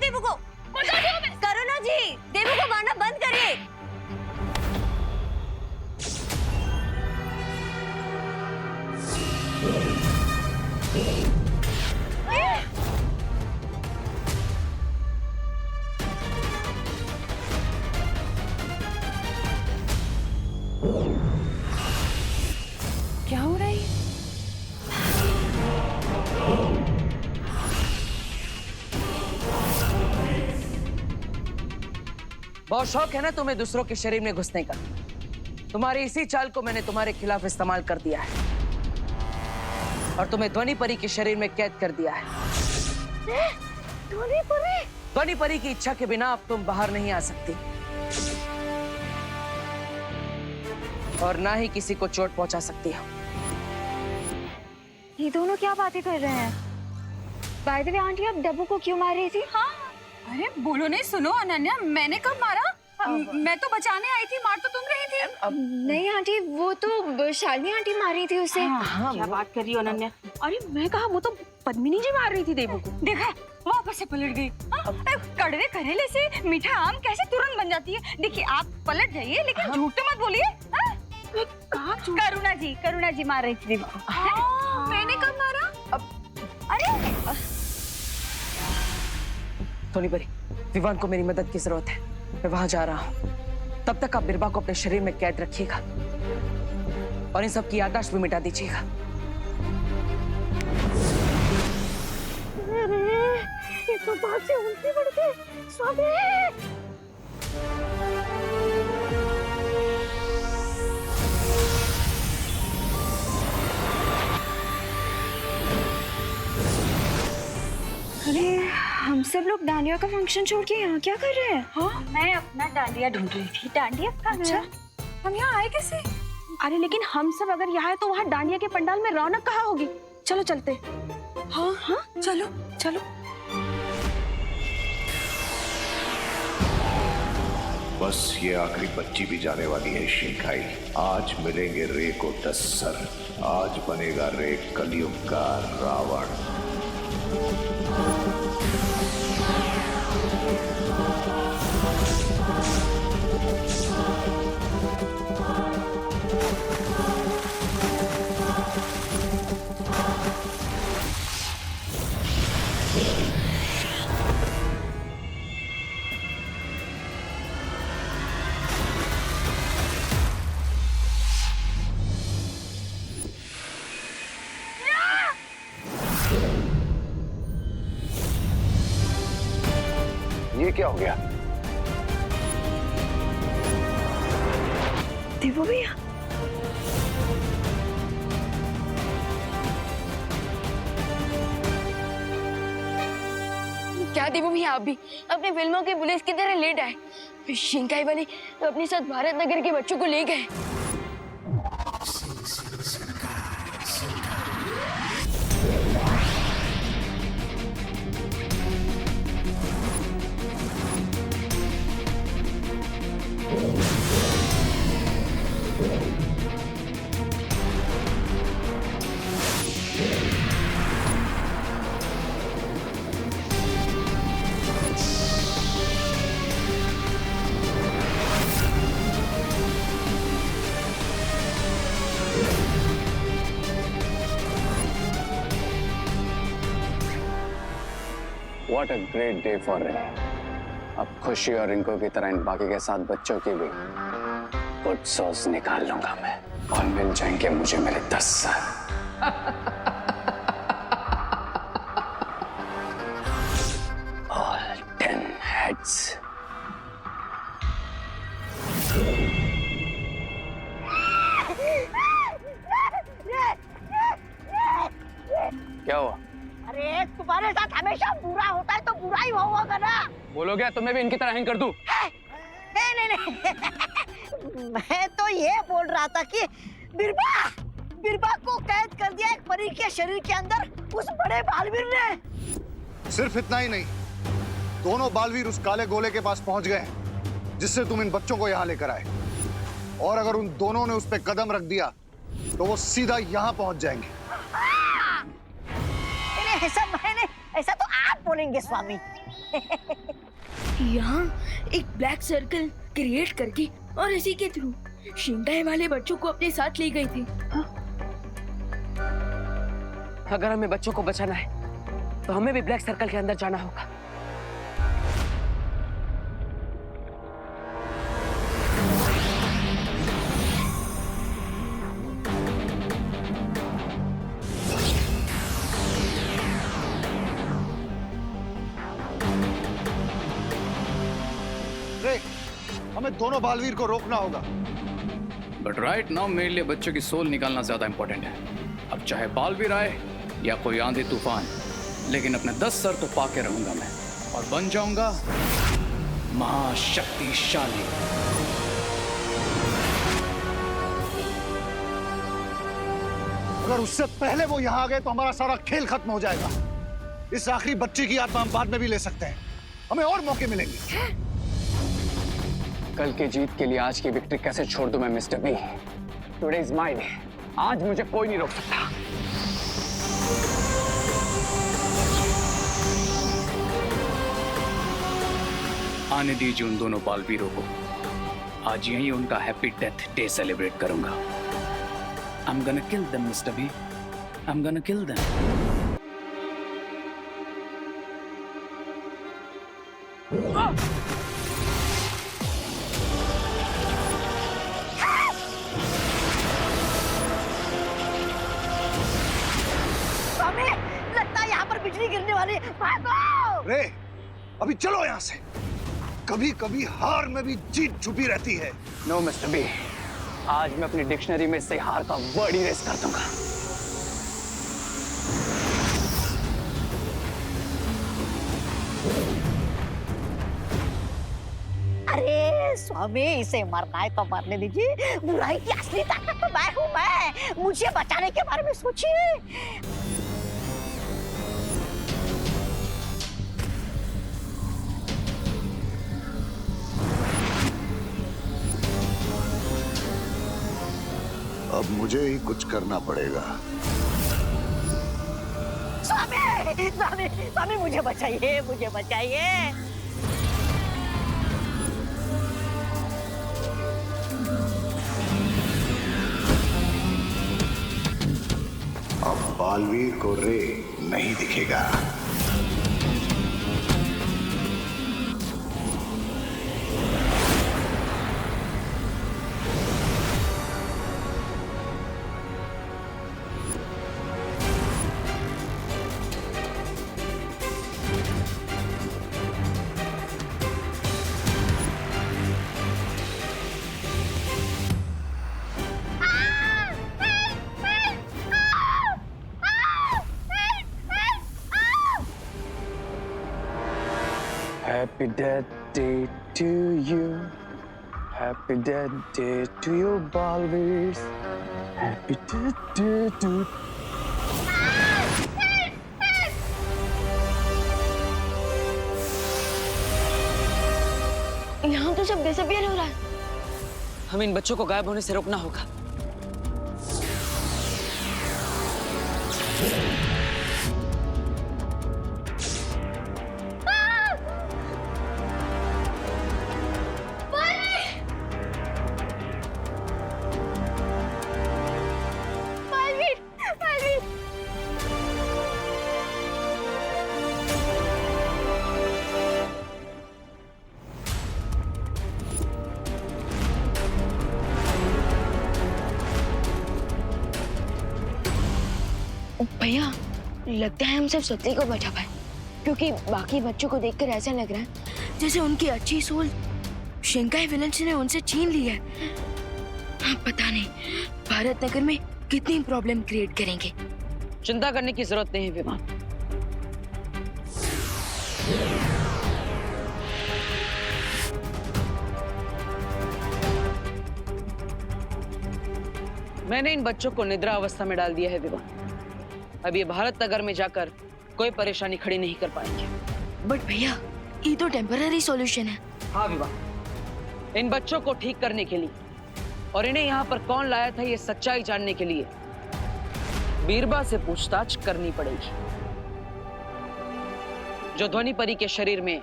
देवू को। करुणा जी, देवू को मारना बंद करिए। क्या हो रहा है? बहुत शौक है ना तुम्हें दूसरों के शरीर में घुसने का। तुम्हारी इसी चाल को मैंने तुम्हारे खिलाफ इस्तेमाल कर दिया है और तुम्हें ध्वनि परी के शरीर में कैद कर दिया है। ध्वनि परी? ध्वनि परी की इच्छा के बिना अब तुम बाहर नहीं आ सकती और ना ही किसी को चोट पहुंचा सकती हो। ये दोनों क्या बातें कर रहे हैं? बाय द वे आंटी, आप डब्बू को क्यों मार रही थी? हाँ, अरे बोलो नहीं, सुनो अनन्या, मैंने कब मारा? मैं तो बचाने आई थी, मार तो तुम रही थी। नहीं आंटी, वो तो शालिनी आंटी मार रही थी उसे। क्या बात कर रही हो अनन्या? अरे मैं कहा, वो तो पद्मिनी जी मार रही थी देवू को। देखा, वापस से पलट गई। कड़वे करेले से मीठा आम कैसे तुरंत बन जाती है। देखिए, आप पलट जाइए लेकिन झूठ तो मत बोलिए। करुणा जी मार रही थी देवू को। मैंने कब मारा? अरे ध्वनि परी, विवान को मेरी मदद की जरूरत है। मैं वहां जा रहा हूं। तब तक आप बिरबा को अपने शरीर में कैद रखिएगा और इन सब की याददाश्त भी मिटा दीजिएगा। ये तो बात से उल्टी बढ़ गई। स्वामी! अरे हम सब लोग डांडिया का फंक्शन छोड़ के यहाँ क्या कर रहे हैं? हाँ, मैं अपना डांडिया ढूंढ रही थी। डांडिया कहाँ गया? हम यहाँ आए कैसे? अरे लेकिन हम सब अगर यहाँ है तो वहाँ डांडिया के पंडाल में रौनक कहाँ होगी? चलो चलते। हाँ हाँ, चलो चलो। बस ये आखिरी बच्ची भी जाने वाली है शिंकाई। आज मिलेंगे रे को 10 सर। आज बनेगा रे कलयुग का रावण। ये क्या हो गया? देवू भैया, क्या देवू भैया, आप भी अपने फिल्मों की पुलिस की तरह लेट आए। शिंकाई वाले अपने साथ भारत नगर के बच्चों को ले गए। What a great day for Rin. अब खुशी और रिंको की तरह इन बाकी के 7 बच्चों की भी गुड सॉस निकाल लूंगा मैं और मिल जाएंगे मुझे मेरे 10 सर। All 10 heads. क्या हुआ? अरे तुम्हारे साथ हमेशा बुरा होता है तो बुरा ही होगा ना। बोलो क्या तुम्हें भी इनकी तरह हैंग कर दूं? नहीं मैं तो ये बोल रहा था कि बिरबा को कैद कर दिया एक परी के शरीर के अंदर उस बड़े बालवीर ने। सिर्फ इतना ही नहीं, दोनों बालवीर उस काले गोले के पास पहुंच गए हैं जिससे तुम इन बच्चों को यहाँ लेकर आए। और अगर उन दोनों ने उस पर कदम रख दिया तो वो सीधा यहाँ पहुंच जाएंगे। ऐसा तो आप बोलेंगे स्वामी, यहाँ एक ब्लैक सर्कल क्रिएट करके और इसी के थ्रू शिंकाई वाले बच्चों को अपने साथ ले गई थी। अगर हमें बच्चों को बचाना है तो हमें भी ब्लैक सर्कल के अंदर जाना होगा। रे, हमें दोनों बालवीर को रोकना होगा। बट राइट नाउ मेरे लिए बच्चों की सोल निकालना ज्यादा इंपॉर्टेंट है। अब चाहे बालवीर आए या कोई आंधी तूफान, लेकिन अपने 10 सर तो पाके रहूंगा मैं और बन जाऊंगा महाशक्तिशाली। अगर उससे पहले वो यहाँ आ गए तो हमारा सारा खेल खत्म हो जाएगा। इस आखिरी बच्चे की आत्मा हम बाद में भी ले सकते हैं, हमें और मौके मिलेंगे। कल के जीत के लिए आज की विक्ट्री कैसे छोड़ दूं मैं mister B? Today is my day. आज मुझे कोई नहीं रोक सकता। आने दीजिए उन दोनों बालवीरों को। आज यही उनका हैप्पी डेथ डे सेलिब्रेट करूंगा। I'm gonna kill them, Mr. B. I'm gonna kill them. स्वामी, लगता है यहाँ पर बिजली गिरने वाली। भागो! रे, अभी चलो यहाँ से। कभी कभी हार में भी जीत छुपी रहती है। No, Mr. B. आज मैं अपनी डिक्शनरी में से हार का वर्ड इरेज कर दूंगा। अरे स्वामी, इसे मरना है तो मरने दीजिए। बुराई की असली ताकत तो मैं हूँ। मैं मुझे बचाने के बारे में सोचिए। अब मुझे ही कुछ करना पड़ेगा। स्वामी, स्वामी, स्वामी, मुझे बचाइए, मुझे बचाइए। अब बालवीर को रे नहीं दिखेगा। Happy death day to you. Happy death day to you, Balveers. Happy death day to यहाँ तो सब डिसअपियर हो रहा है। हमें इन बच्चों को गायब होने से रोकना होगा। भैया, लगता है हम सिर्फ सत्ती को बचा पाए, क्योंकि बाकी बच्चों को देखकर ऐसा लग रहा है जैसे उनकी अच्छी सोल शिंकाई विलेंस ने उनसे छीन ली है। पता नहीं भारत नगर में कितनी प्रॉब्लम क्रिएट करेंगे। चिंता करने की जरूरत नहीं है विमान। मैंने इन बच्चों को निद्रा अवस्था में डाल दिया है विमान। अब ये भारत नगर में जाकर कोई परेशानी खड़ी नहीं कर पाएंगे। बट भैया, ये तो टेम्पररी सॉल्यूशन है। हाँ विवाह, इन बच्चों को ठीक करने के लिए और इन्हें यहाँ पर कौन लाया था ये सच्चाई जानने के लिए बीरबा से पूछताछ करनी पड़ेगी, जो ध्वनि परी के शरीर में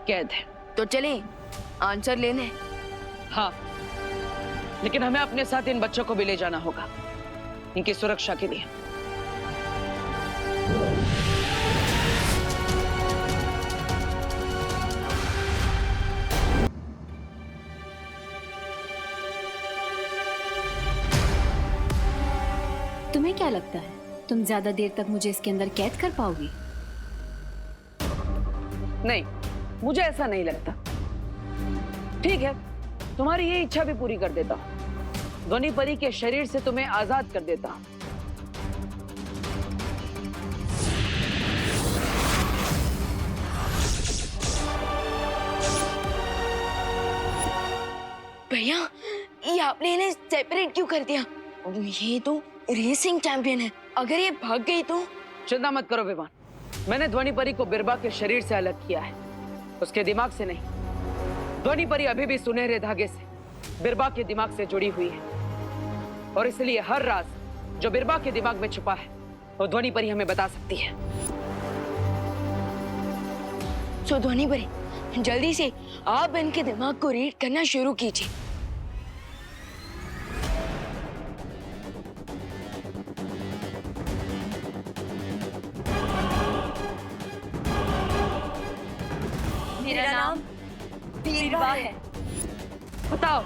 कैद है। तो चले आंसर लेने। हाँ, लेकिन हमें अपने साथ इन बच्चों को भी ले जाना होगा, इनकी सुरक्षा के लिए। तुम्हें क्या लगता है तुम ज्यादा देर तक मुझे इसके अंदर कैद कर पाओगी? नहीं, मुझे ऐसा नहीं लगता। ठीक है, तुम्हारी ये इच्छा भी पूरी कर देता हूं। ध्वनि परी के शरीर से तुम्हें आजाद कर देता हूं। भैया, ये आपने इन्हें सेपरेट क्यों कर दिया? ये तो रेसिंग चैंपियन है, अगर ये भाग गई तो? चिंता मत करो विमान, मैंने ध्वनि परी को बिरबा के शरीर से अलग किया है, उसके दिमाग से नहीं। ध्वनि परी अभी भी सुनहरे धागे से बिरबा के दिमाग से जुड़ी हुई है, और इसलिए हर राज जो बिरबा के दिमाग में छुपा है वो ध्वनि परी हमें बता सकती है। सो ध्वनि परी, जल्दी से आप इनके दिमाग को रीड करना शुरू कीजिए। मेरा नाम बिरबा है। बताओ,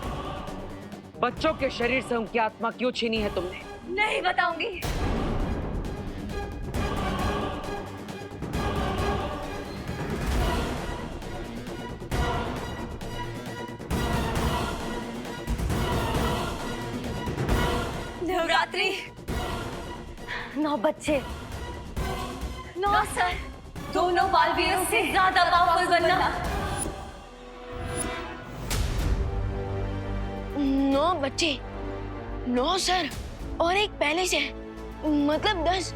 बच्चों के शरीर से उनकी आत्मा क्यों छीनी है तुमने? नहीं बताऊंगी। नवरात्रि, 9 बच्चे, 9 सर, दोनों बालवीरों से ज्यादा पावरफुल बनना। 9 बच्चे, 9 सर और एक पहले से, मतलब 10।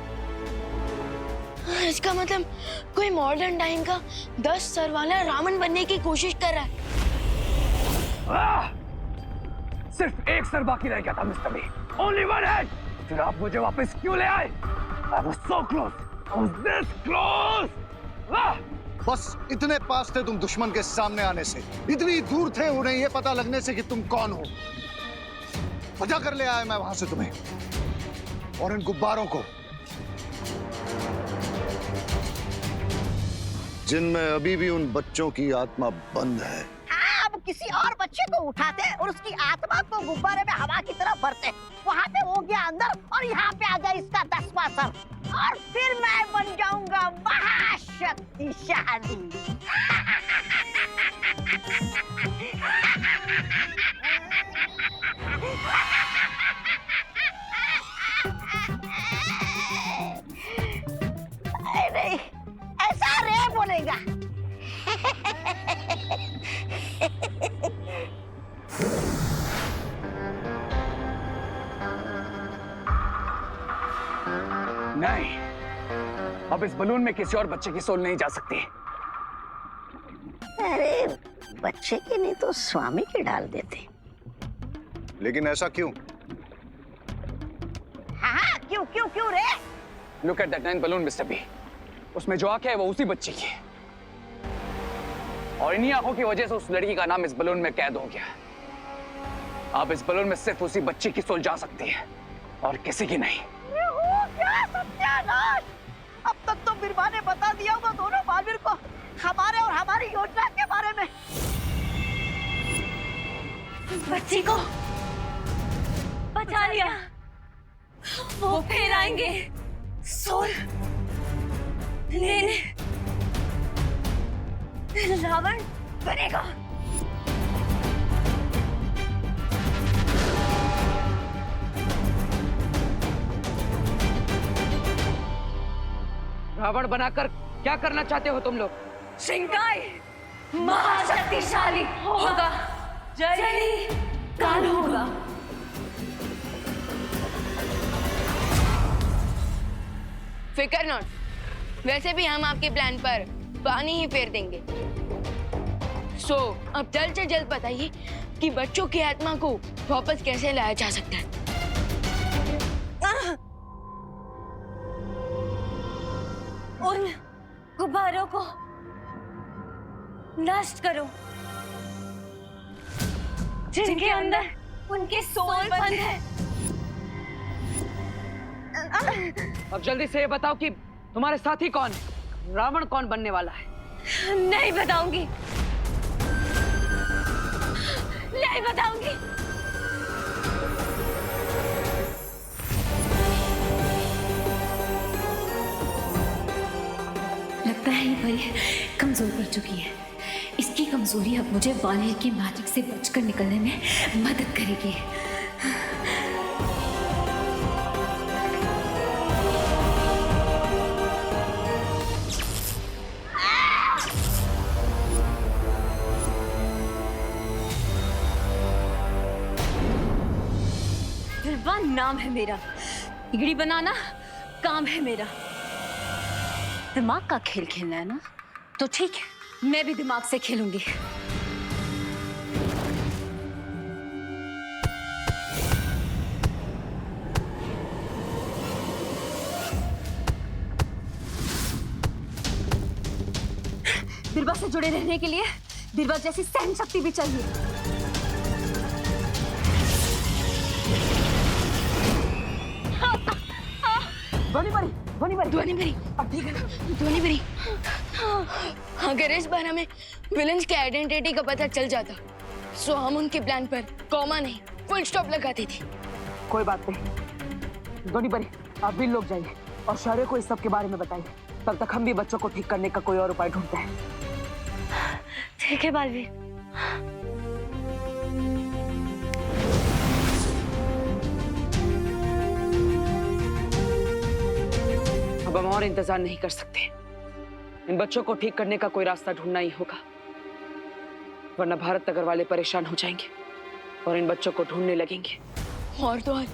इसका मतलब कोई मॉडर्न टाइम का 10 सर वाला रावण बनने की कोशिश कर रहा है। सिर्फ एक सर बाकी रह गया था mister B. Only one head! फिर आप मुझे वापस क्यों ले आए? I was so close. I was this close. बस इतने पास थे तुम दुश्मन के सामने आने से, इतनी दूर थे उन्हें ये पता लगने से कि तुम कौन हो। बचा कर ले आया मैं वहां से तुम्हें और इन गुब्बारों को, जिनमें अभी भी उन बच्चों की आत्मा बंद है। अब किसी और बच्चे को उठाते और उसकी आत्मा को गुब्बारे में हवा की तरह भरते, वहाँ पे हो गया अंदर और यहाँ पे आ गया इसका 10वां सर, और फिर मैं बन जाऊंगा महाशक्तिशाली। नहीं, ऐसा रे बोलेगा। नहीं, अब इस बलून में किसी और बच्चे की सोल नहीं जा सकती। अरे बच्चे की नहीं तो स्वामी की डाल देते। लेकिन ऐसा क्यों? हाँ, क्यों क्यों क्यों रे? Look at that 9 balloon, mister B. उसमें जो आंखें है वो उसी बच्चे की है, और इन्हीं आंखों की वजह से उस लड़की का नाम इस बलून में कैद हो गया। अब इस बलून में सिर्फ उसी बच्ची की सोल जा सकती है और किसी की नहीं। क्या सत्यानाश! अब तक तो बिरबा ने बता दिया होगा दोनों बालवीर को हमारे और हमारी योजना के बारे में। बच्ची को बचा लिया, वो फिर आएंगे सोल लेने। रावण बनेगा। रावण बनाकर क्या करना चाहते हो तुम लोग? शिंकाई महाशक्तिशाली होगा, जय काल होगा। फिकर नॉट, वैसे भी हम आपके प्लान पर पानी ही फेर देंगे। सो अब जल्द से जल्द बताइए कि बच्चों की आत्मा को वापस कैसे लाया जा सकता है। उन गुब्बारों को नष्ट करो जिनके अंदर उनके सोल बंद है। अब जल्दी से ये बताओ कि तुम्हारे साथी कौन है, रावण कौन बनने वाला है? नहीं बताऊंगी, नहीं बताऊंगी। लगता है ये परी कमजोर पड़ चुकी है। इसकी कमजोरी अब मुझे वालिर की मैजिक से बचकर निकलने में मदद करेगी। बिरबा नाम है मेरा, बिगड़ी बनाना काम है मेरा। दिमाग का खेल खेलना है ना, तो ठीक है, मैं भी दिमाग से खेलूंगी। बिरबा से जुड़े रहने के लिए बिरबा जैसी सहन शक्ति भी चाहिए। ध्वनि परी, अगर इस बार हमें विलन्स की आइडेंटिटी का पता चल जाता तो हम उनके प्लान पर कॉमा नहीं फुल स्टॉप लगाते थे। कोई बात नहीं, ध्वनि परी आप भी लोग जाइए और शौर्य को इस सब के बारे में बताइए। तब तक हम भी बच्चों को ठीक करने का कोई और उपाय ढूंढते हैं। ठीक है बालवीर। अब हम और इंतजार नहीं कर सकते। इन बच्चों को ठीक करने का कोई रास्ता ढूंढना ही होगा, वरना भारत नगर वाले परेशान हो जाएंगे और इन बच्चों को ढूंढने लगेंगे। और तो और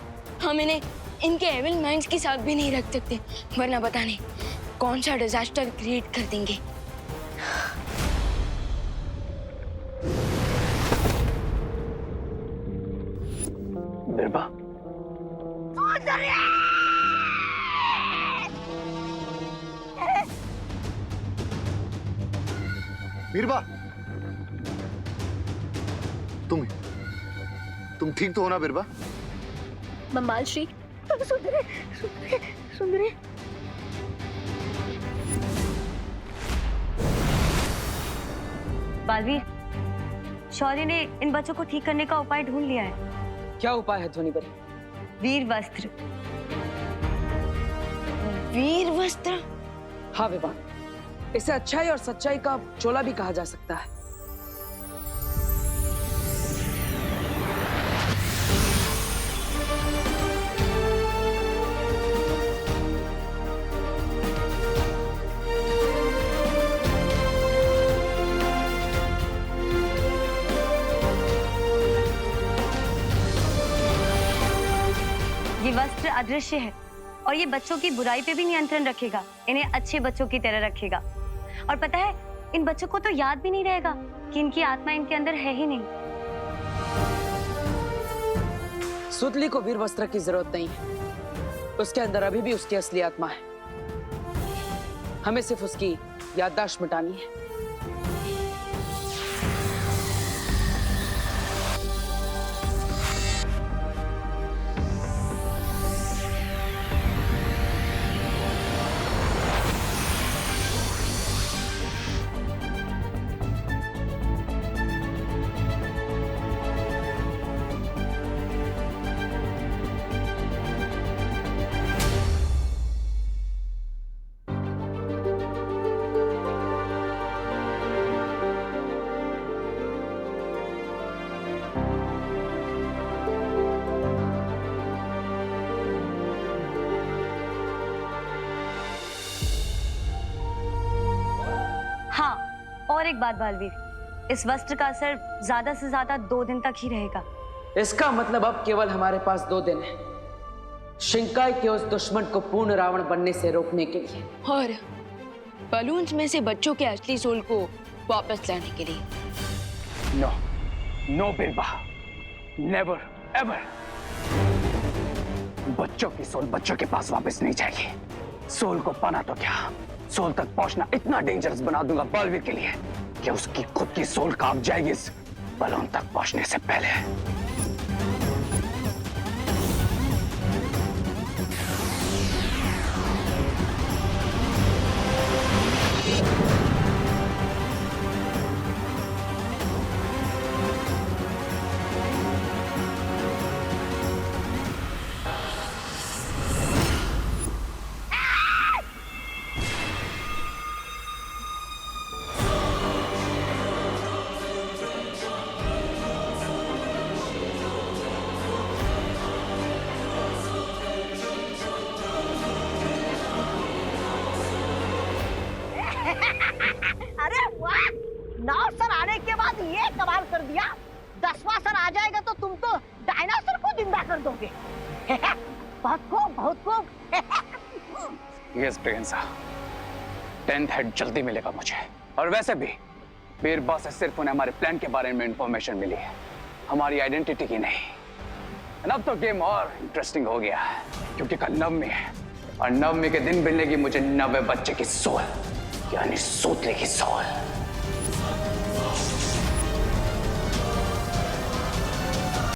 हम इन्हें इनके एविल माइंड्स के साथ भी नहीं रख सकते, वरना पता नहीं कौन सा डिजास्टर क्रिएट कर देंगे। बिरबा, बीरबा, तुम ठीक तो हो ना बीरबा? मम्माल श्री सुंदरी, सुंदरी। बालवीर, शौर्य ने इन बच्चों को ठीक करने का उपाय ढूंढ लिया है। क्या उपाय है ध्वनि परी? वीर वस्त्र। वीर वस्त्र? हाँ विवान, इसे अच्छाई और सच्चाई का चोला भी कहा जा सकता है। ये वस्त्र अदृश्य है और ये बच्चों की बुराई पे भी नियंत्रण रखेगा, इन्हें अच्छे बच्चों की तरह रखेगा। और पता है, इन बच्चों को तो याद भी नहीं रहेगा कि इनकी आत्मा इनके अंदर है ही नहीं। सुतली को वीर वस्त्र की जरूरत नहीं है, उसके अंदर अभी भी उसकी असली आत्मा है। हमें सिर्फ उसकी याददाश्त मिटानी है। और एक बात बालवीर, इस वस्त्र का असर ज्यादा से ज्यादा 2 दिन तक ही रहेगा। इसका मतलब अब केवल हमारे पास 2 दिन है शिंकाई के उस दुश्मन को पूर्ण रावण बनने से रोकने के लिए और बलून्स में से बच्चों के असली सोल को वापस लाने के लिए। No, no Birba, never ever. बच्चों की सोल बच्चों के पास वापस नहीं जाएगी। सोल को पाना तो क्या, सोल तक पहुंचना इतना डेंजरस बना दूंगा बालवीर के लिए कि उसकी खुद की सोल कांप जाएगी इस बलून तक पहुंचने से पहले। अरे वाह, 9 सर आने के बाद ये कमाल कर दिया। 10वां सर आ जाएगा तो तुम तो डायनासोर को जिंदा कर दोगे। बहुत खूब, बहुत खूब। यस प्रियंसा, 10th हेड जल्दी मिलेगा मुझे। और वैसे भी बीरबल से सिर्फ उन्हें हमारे प्लान के बारे में इंफॉर्मेशन मिली है, हमारी आइडेंटिटी की नहीं। अब तो गेम और इंटरेस्टिंग हो गया क्योंकि कल नवमी है और नवमी के दिन मिलेगी मुझे 90 बच्चे की सोल, यानी सोतले की सोल।